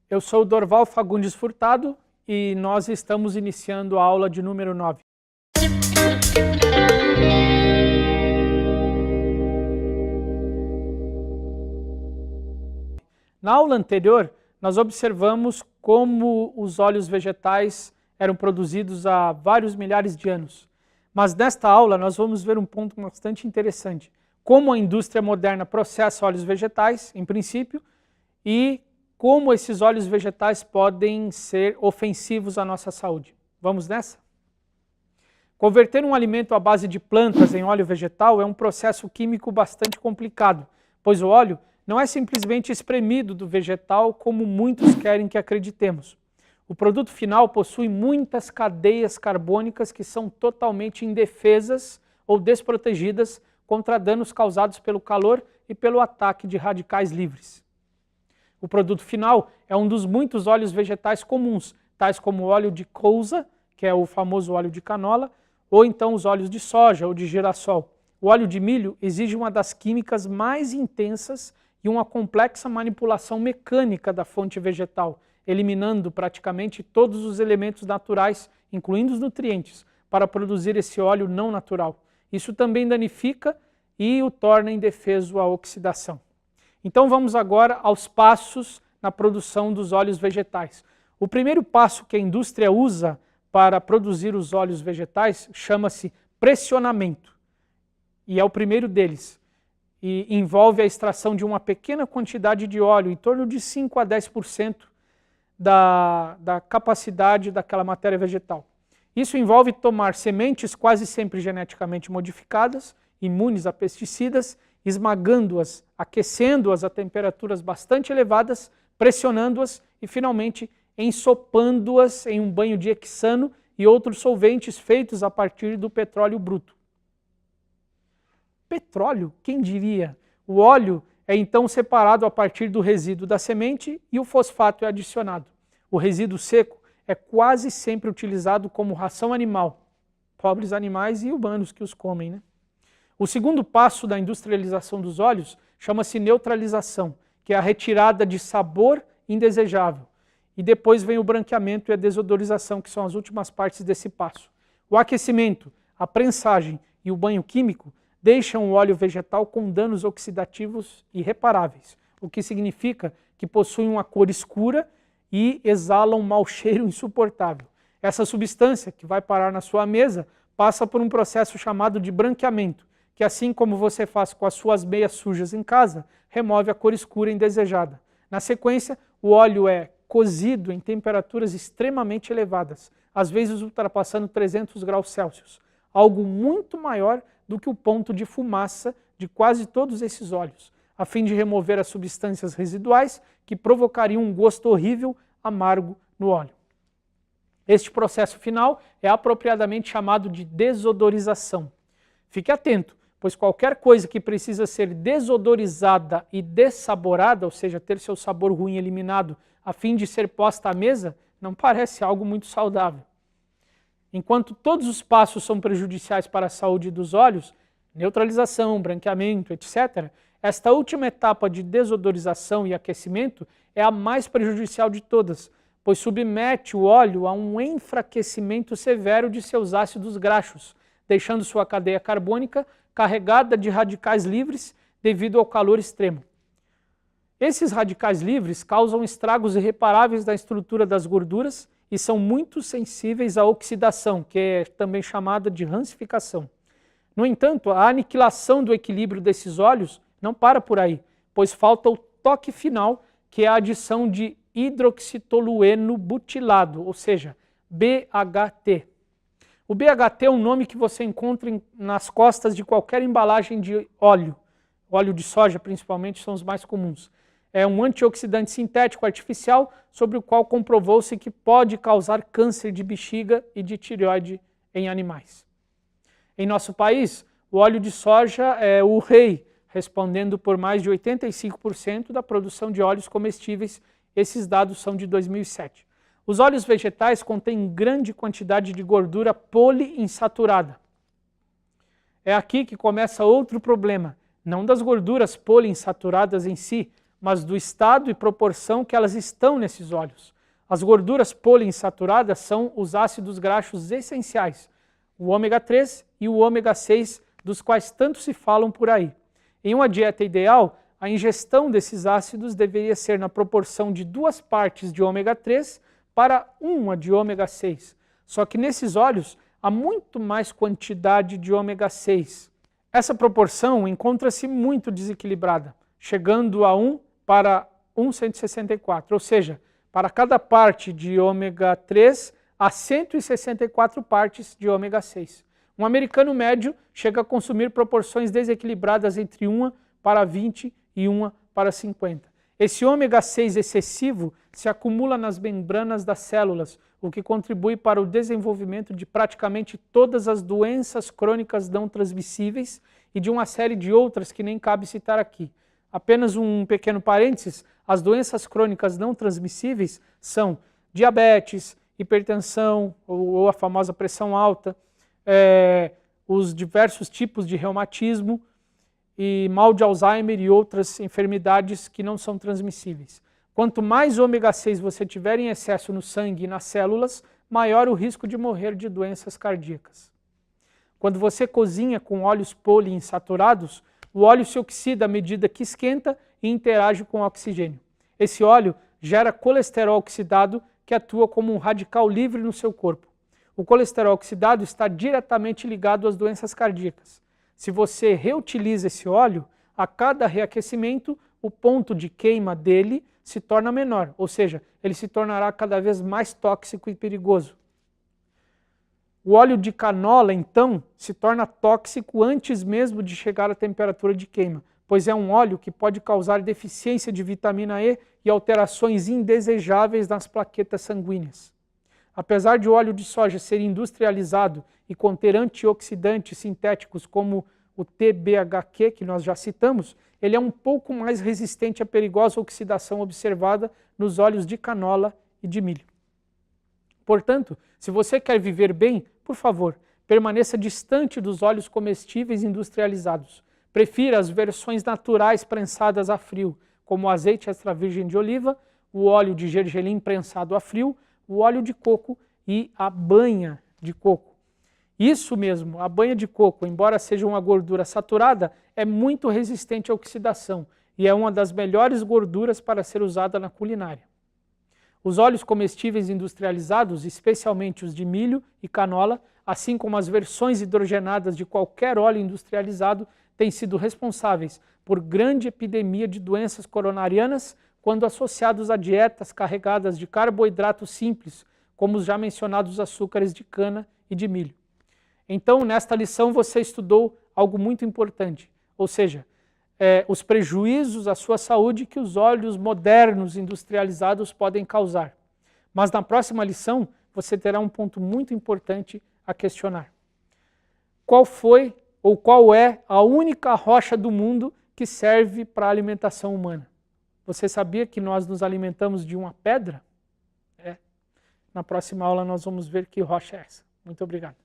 Eu sou o Dorval Fagundes Furtado e nós estamos iniciando a aula de número 9. Na aula anterior, nós observamos como os óleos vegetais eram produzidos há vários milhares de anos. Mas nesta aula nós vamos ver um ponto bastante interessante. Como a indústria moderna processa óleos vegetais, em princípio, e como esses óleos vegetais podem ser ofensivos à nossa saúde. Vamos nessa? Converter um alimento à base de plantas em óleo vegetal é um processo químico bastante complicado, pois o óleo não é simplesmente espremido do vegetal como muitos querem que acreditemos. O produto final possui muitas cadeias carbônicas que são totalmente indefesas ou desprotegidas contra danos causados pelo calor e pelo ataque de radicais livres. O produto final é um dos muitos óleos vegetais comuns, tais como o óleo de colza, que é o famoso óleo de canola, ou então os óleos de soja ou de girassol. O óleo de milho exige uma das químicas mais intensas e uma complexa manipulação mecânica da fonte vegetal, eliminando praticamente todos os elementos naturais, incluindo os nutrientes, para produzir esse óleo não natural. Isso também danifica e o torna indefeso à oxidação. Então vamos agora aos passos na produção dos óleos vegetais. O primeiro passo que a indústria usa para produzir os óleos vegetais chama-se pressionamento. E é o primeiro deles. E envolve a extração de uma pequena quantidade de óleo, em torno de 5 a 10% da capacidade daquela matéria vegetal. Isso envolve tomar sementes quase sempre geneticamente modificadas, imunes a pesticidas, esmagando-as, aquecendo-as a temperaturas bastante elevadas, pressionando-as e finalmente ensopando-as em um banho de hexano e outros solventes feitos a partir do petróleo bruto. Petróleo? Quem diria? O óleo é então separado a partir do resíduo da semente e o fosfato é adicionado. O resíduo seco é quase sempre utilizado como ração animal. Pobres animais e humanos que os comem, né? O segundo passo da industrialização dos óleos chama-se neutralização, que é a retirada de sabor indesejável. E depois vem o branqueamento e a desodorização, que são as últimas partes desse passo. O aquecimento, a prensagem e o banho químico deixam o óleo vegetal com danos oxidativos irreparáveis, o que significa que possuem uma cor escura e exalam um mau cheiro insuportável. Essa substância, que vai parar na sua mesa, passa por um processo chamado de branqueamento, que assim como você faz com as suas meias sujas em casa, remove a cor escura indesejada. Na sequência, o óleo é cozido em temperaturas extremamente elevadas, às vezes ultrapassando 300 graus Celsius, algo muito maior do que o ponto de fumaça de quase todos esses óleos, a fim de remover as substâncias residuais que provocariam um gosto horrível, amargo no óleo. Este processo final é apropriadamente chamado de desodorização. Fique atento, pois qualquer coisa que precisa ser desodorizada e dessaborada, ou seja, ter seu sabor ruim eliminado a fim de ser posta à mesa, não parece algo muito saudável. Enquanto todos os passos são prejudiciais para a saúde dos óleos, neutralização, branqueamento, etc., esta última etapa de desodorização e aquecimento é a mais prejudicial de todas, pois submete o óleo a um enfraquecimento severo de seus ácidos graxos, deixando sua cadeia carbônica carregada de radicais livres devido ao calor extremo. Esses radicais livres causam estragos irreparáveis na estrutura das gorduras e são muito sensíveis à oxidação, que é também chamada de rancificação. No entanto, a aniquilação do equilíbrio desses óleos não para por aí, pois falta o toque final, que é a adição de hidroxitolueno butilado, ou seja, BHT. O BHT é um nome que você encontra nas costas de qualquer embalagem de óleo. Óleo de soja, principalmente, são os mais comuns. É um antioxidante sintético artificial sobre o qual comprovou-se que pode causar câncer de bexiga e de tireoide em animais. Em nosso país, o óleo de soja é o rei, respondendo por mais de 85% da produção de óleos comestíveis. Esses dados são de 2007. Os óleos vegetais contêm grande quantidade de gordura poliinsaturada. É aqui que começa outro problema, não das gorduras poliinsaturadas em si, mas do estado e proporção que elas estão nesses óleos. As gorduras poliinsaturadas são os ácidos graxos essenciais, o ômega 3 e o ômega 6, dos quais tanto se falam por aí. Em uma dieta ideal, a ingestão desses ácidos deveria ser na proporção de 2 partes de ômega 3 para 1 de ômega 6. Só que nesses óleos há muito mais quantidade de ômega 6. Essa proporção encontra-se muito desequilibrada, chegando a 1 para 1,164, ou seja, para cada parte de ômega 3, há 164 partes de ômega 6. Um americano médio chega a consumir proporções desequilibradas entre 1 para 20 e 1 para 50. Esse ômega 6 excessivo se acumula nas membranas das células, o que contribui para o desenvolvimento de praticamente todas as doenças crônicas não transmissíveis e de uma série de outras que nem cabe citar aqui. Apenas um pequeno parênteses, as doenças crônicas não transmissíveis são diabetes, hipertensão ou a famosa pressão alta, os diversos tipos de reumatismo e mal de Alzheimer e outras enfermidades que não são transmissíveis. Quanto mais ômega 6 você tiver em excesso no sangue e nas células, maior o risco de morrer de doenças cardíacas. Quando você cozinha com óleos poliinsaturados, o óleo se oxida à medida que esquenta e interage com o oxigênio. Esse óleo gera colesterol oxidado que atua como um radical livre no seu corpo. O colesterol oxidado está diretamente ligado às doenças cardíacas. Se você reutiliza esse óleo, a cada reaquecimento, o ponto de queima dele se torna menor, ou seja, ele se tornará cada vez mais tóxico e perigoso. O óleo de canola, então, se torna tóxico antes mesmo de chegar à temperatura de queima, pois é um óleo que pode causar deficiência de vitamina E e alterações indesejáveis nas plaquetas sanguíneas. Apesar de o óleo de soja ser industrializado e conter antioxidantes sintéticos como o TBHQ, que nós já citamos, ele é um pouco mais resistente à perigosa oxidação observada nos óleos de canola e de milho. Portanto, se você quer viver bem, por favor, permaneça distante dos óleos comestíveis industrializados. Prefira as versões naturais prensadas a frio, como o azeite extra virgem de oliva, o óleo de gergelim prensado a frio, o óleo de coco e a banha de coco. Isso mesmo, a banha de coco, embora seja uma gordura saturada, é muito resistente à oxidação e é uma das melhores gorduras para ser usada na culinária. Os óleos comestíveis industrializados, especialmente os de milho e canola, assim como as versões hidrogenadas de qualquer óleo industrializado, têm sido responsáveis por grande epidemia de doenças coronarianas quando associados a dietas carregadas de carboidratos simples, como os já mencionados açúcares de cana e de milho. Então, nesta lição você estudou algo muito importante, ou seja, os prejuízos à sua saúde que os óleos modernos industrializados podem causar. Mas na próxima lição você terá um ponto muito importante a questionar. Qual foi ou qual é a única rocha do mundo que serve para a alimentação humana? Você sabia que nós nos alimentamos de uma pedra? Na próxima aula nós vamos ver que rocha é essa. Muito obrigado.